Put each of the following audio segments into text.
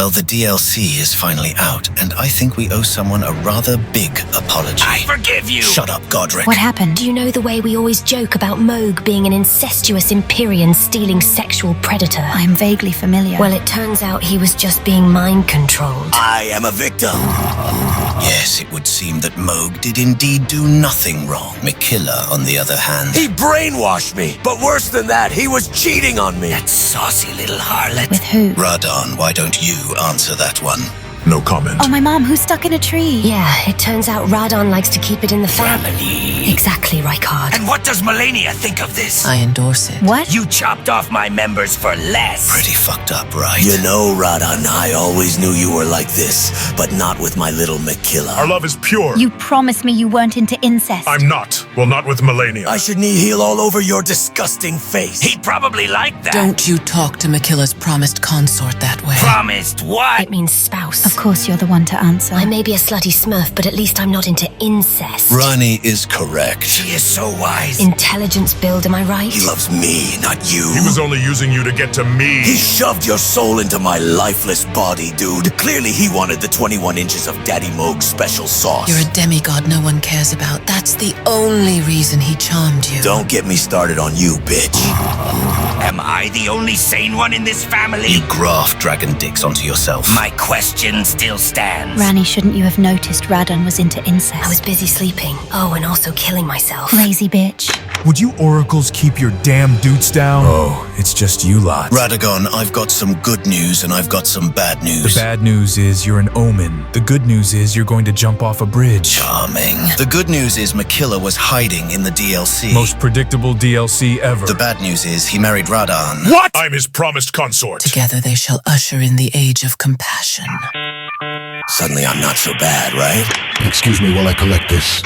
Well, the DLC is finally out, and I think we owe someone a rather big apology. I forgive you! Shut up, Godric. What happened? Do you know the way we always joke about Mohg being an incestuous Empyrean stealing sexual predator? I'm vaguely familiar. Well, it turns out he was just being mind-controlled. I am a victim. Yes, it would seem that Mohg did indeed do nothing wrong. Mikilla, on the other hand... He brainwashed me, but worse than that, he was cheating on me. That saucy little harlot. With who? Radon, why don't you answer that one? No comment. Oh, my mom, who's stuck in a tree. Yeah, it turns out Radon likes to keep it in the Family. Exactly, Rykard. And what does Melania think of this? I endorse it. What? You chopped off my members for less. Pretty fucked up, right? You know, Radon, I always knew you were like this, but not with my little Mikilla. Our love is pure. You promised me you weren't into incest. I'm not. Well, not with Melania. I should knee heel all over your disgusting face. He'd probably like that. Don't you talk to Mikilla's promised consort that way. Promised what? It means spouse. Of course you're the one to answer. I may be a slutty smurf, but at least I'm not into incest. Rani is correct. She is so wise. Intelligence build, am I right? He loves me, not you. He was only using you to get to me. He shoved your soul into my lifeless body, dude. Clearly he wanted the 21 inches of Daddy Mohg's special sauce. You're a demigod no one cares about. That's the only reason he charmed you. Don't get me started on you, bitch. Am I the only sane one in this family? You graft dragon dicks onto yourself. My question still stands. Rani, shouldn't you have noticed Radon was into incest? I was busy sleeping. Oh, and also killing myself. Lazy bitch. Would you oracles keep your damn doots down? Oh, it's just you lot. Radagon, I've got some good news and I've got some bad news. The bad news is you're an omen. The good news is you're going to jump off a bridge. Charming. The good news is Mikilla was hiding in the DLC. Most predictable DLC ever. The bad news is he married Radon. What? I'm his promised consort. Together they shall usher in the age of compassion. Suddenly I'm not so bad, right? Excuse me while I collect this.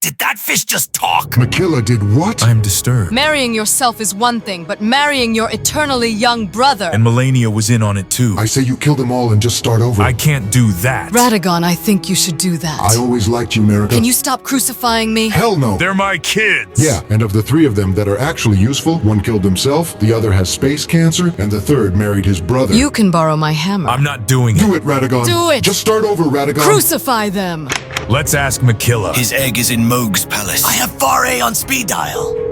Did that fish just talk? Mikilla did what? I'm disturbed. Marrying yourself is one thing, but marrying your eternally young brother... And Melania was in on it too. I say you kill them all and just start over. I can't do that. Radagon, I think you should do that. I always liked you, Marika. Can you stop crucifying me? Hell no. They're my kids. Yeah, and of the three of them that are actually useful, one killed himself, the other has space cancer, and the third married his brother. You can borrow my hammer. I'm not doing it. Do it, Radagon. Do it. Just start over, Radagon. Crucify them! Let's ask Mikilla. His egg is in Mohg's palace. I have Faray on speed dial.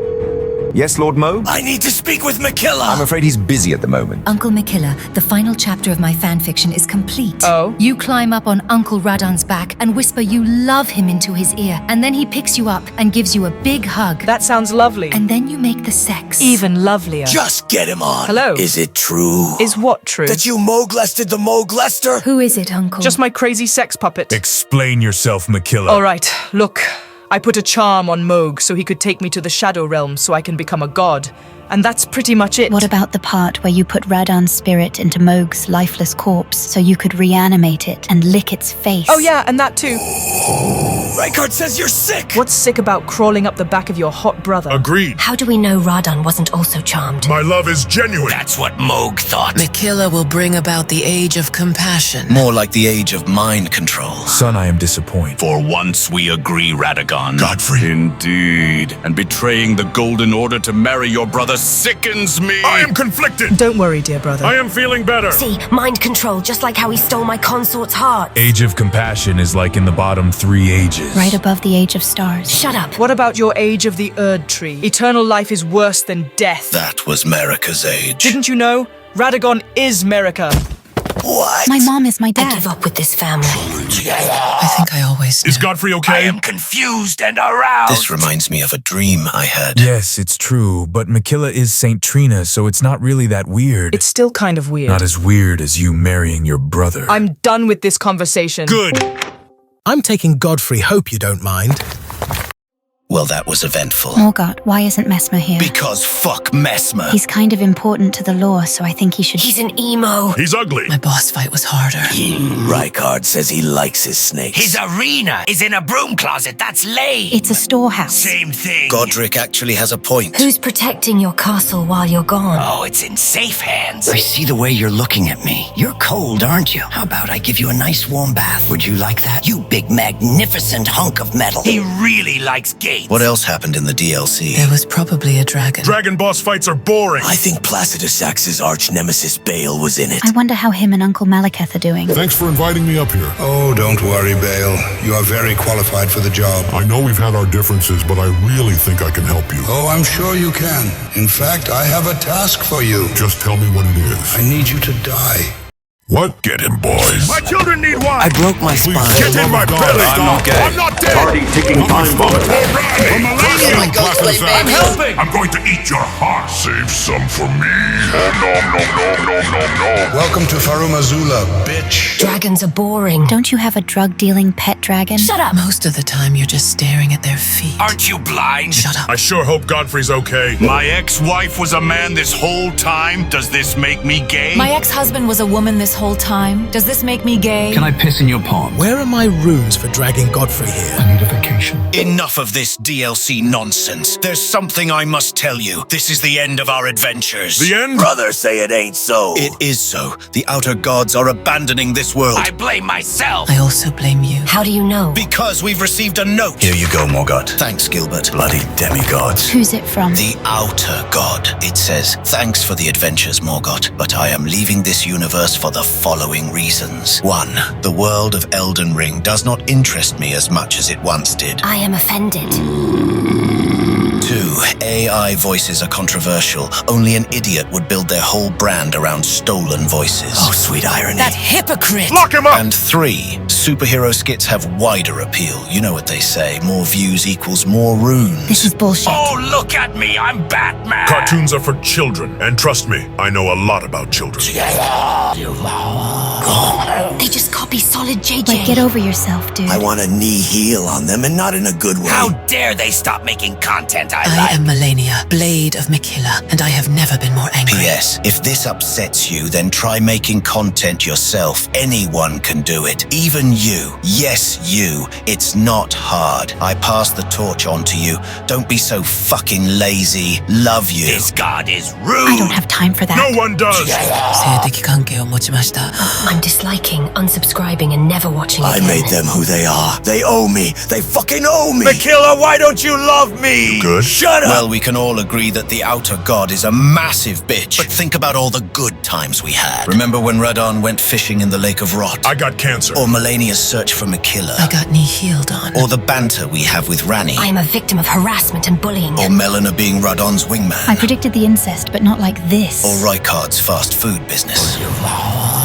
Yes, Lord Mohg? I need to speak with Mikilla. I'm afraid he's busy at the moment. Uncle Mikilla, the final chapter of my fanfiction is complete. Oh? You climb up on Uncle Radon's back and whisper you love him into his ear, and then he picks you up and gives you a big hug. That sounds lovely. And then you make the sex. Even lovelier. Just get him on. Hello? Is it true? Is what true? That you Mohg-lested the Mohg-lester? Who is it, Uncle? Just my crazy sex puppet. Explain yourself, Mikilla. All right, look. I put a charm on Mohg so he could take me to the Shadow Realm so I can become a god. And that's pretty much it. What about the part where you put Radon's spirit into Mohg's lifeless corpse so you could reanimate it and lick its face? Oh yeah, and that too. Rykard says you're sick. What's sick about crawling up the back of your hot brother? Agreed. How do we know Radon wasn't also charmed? My love is genuine. That's what Mohg thought. Mikilla will bring about the age of compassion. More like the age of mind control. Son, I am disappointed. For once we agree, Radagon. Godfrey. Indeed. And betraying the Golden Order to marry your brother sickens me. I am conflicted. Don't worry, dear brother. I am feeling better. See, mind control, just like how he stole my consort's heart. Age of compassion is like in the bottom 3 ages. Right above the age of stars. Shut up. What about your age of the Erdtree? Eternal life is worse than death. That was Marika's age. Didn't you know? Radagon is Marika. What? My mom is my I dad. give up with this family. I think I always knew. Is Godfrey okay? I am confused and aroused. This reminds me of a dream I had. Yes, it's true, but Mikilla is Saint Trina, so it's not really that weird. It's still kind of weird. Not as weird as you marrying your brother. I'm done with this conversation. Good. I'm taking Godfrey, hope you don't mind. Well, that was eventful. Morgott, why isn't Mesmer here? Because fuck Mesmer. He's kind of important to the lore, so I think he should... He's an emo. He's ugly. My boss fight was harder. Rykard says he likes his snakes. His arena is in a broom closet. That's lame. It's a storehouse. Same thing. Godric actually has a point. Who's protecting your castle while you're gone? Oh, it's in safe hands. I see the way you're looking at me. You're cold, aren't you? How about I give you a nice warm bath? Would you like that? You big magnificent hunk of metal. He really likes gay hate. What else happened in the DLC? There was probably a dragon. Dragon boss fights are boring. I think Placidus Axe's arch nemesis Bale was in it. I wonder how him and Uncle Malekith are doing. Thanks for inviting me up here. Oh, don't worry, Bale. You are very qualified for the job. I know we've had our differences, but I really think I can help you. Oh, I'm sure you can. In fact, I have a task for you. Just tell me what it is. I need you to die. What? Get him, boys. My children need wine. I broke my spine. Get in my belly. I'm not dead. Party ticking time bomb. I'm helping. I'm going to eat your heart. Save some for me. Welcome to Farumazula, bitch. Dragons are boring. Don't you have a drug-dealing pet dragon? Shut up! Most of the time, you're just staring at their feet. Aren't you blind? Shut up. I sure hope Godfrey's okay. My ex-wife was a man this whole time. Does this make me gay? My ex-husband was a woman this whole time. Does this make me gay? Can I piss in your pond? Where are my runes for dragging Godfrey here? I need a vacation. Enough of this DLC nonsense. There's something I must tell you. This is the end of our adventures. The end? Brothers say it ain't so. It is so. The outer gods are abandoning this world. I blame myself. I also blame you. How do you know? Because we've received a note. Here you go, Morgoth. Thanks, Gilbert. Bloody demigods. Who's it from? The outer god. It says, thanks for the adventures, Morgoth, but I am leaving this universe for the following reasons. 1. The world of Elden Ring does not interest me as much as it once did. I am offended. 2. AI voices are controversial. Only an idiot would build their whole brand around stolen voices. Oh, sweet irony. That hypocrite! Lock him up! And 3. Superhero skits have wider appeal. You know what they say, more views equals more runes. This is bullshit. Oh, look at me. I'm Batman. Cartoons are for children, and trust me, I know a lot about children. They just copy solid JJ. Like, get over yourself, dude. I want a knee heel on them, and not in a good way. How dare they stop making content I I like? am Melania, Blade of Mikilla, and I have never been more angry. P.S. If this upsets you, then try making content yourself. Anyone can do it. Even you. Yes, you. It's not hard. I pass the torch on to you. Don't be so fucking lazy. Love you. This god is rude. I don't have time for that. No one does! 性的関係を持ちました。 I'm disliking, unsubscribing, and never watching I again. made them who they are. They owe me. They fucking owe me. Mikilla, why don't you love me? Good. Shut up. Well, we can all agree that the outer god is a massive bitch. But think about all the good times we had. Remember when Radon went fishing in the Lake of Rot? I got cancer. Or Melania's search for Mikilla? I got knee healed on. Or the banter we have with Rani? I am a victim of harassment and bullying. Or Melina being Radon's wingman? I predicted the incest, but not like this. Or Rykard's fast food business?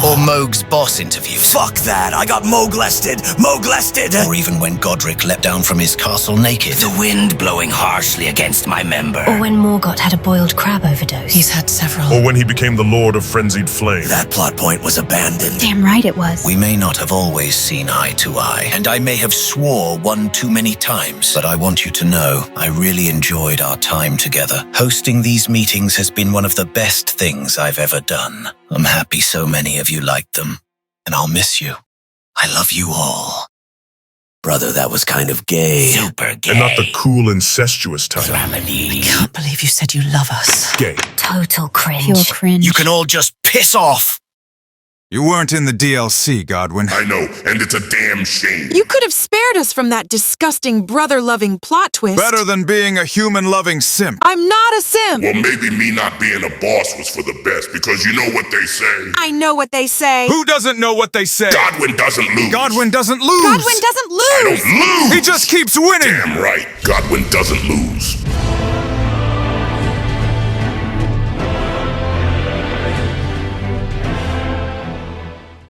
Or Mohg's boss interview? Fuck that. I got Mohg-lested. Mohg-lested. Or even when Godric leapt down from his castle naked? The wind blowing harshly against my member. Or when Morgoth had a boiled crab overdose. He's had several. Or when he became the Lord of Frenzied Flame. That plot point was abandoned. Damn right it was. We may not have always seen eye to eye, and I may have swore one too many times, but I want you to know I really enjoyed our time together. Hosting these meetings has been one of the best things I've ever done. I'm happy so many of you liked them, and I'll miss you. I love you all. Brother, that was kind of gay. Super gay. And not the cool, incestuous type. I can't believe you said you love us. Gay. Total cringe. Pure cringe. You can all just piss off! You weren't in the DLC, Godwin. I know, and it's a damn shame. You could have spared us from that disgusting brother-loving plot twist. Better than being a human-loving simp. I'm not a simp. Well, maybe me not being a boss was for the best, because you know what they say. I know what they say. Who doesn't know what they say? Godwin doesn't lose. Godwin doesn't lose. Godwin doesn't lose. I don't lose. He just keeps winning. Damn right. Godwin doesn't lose.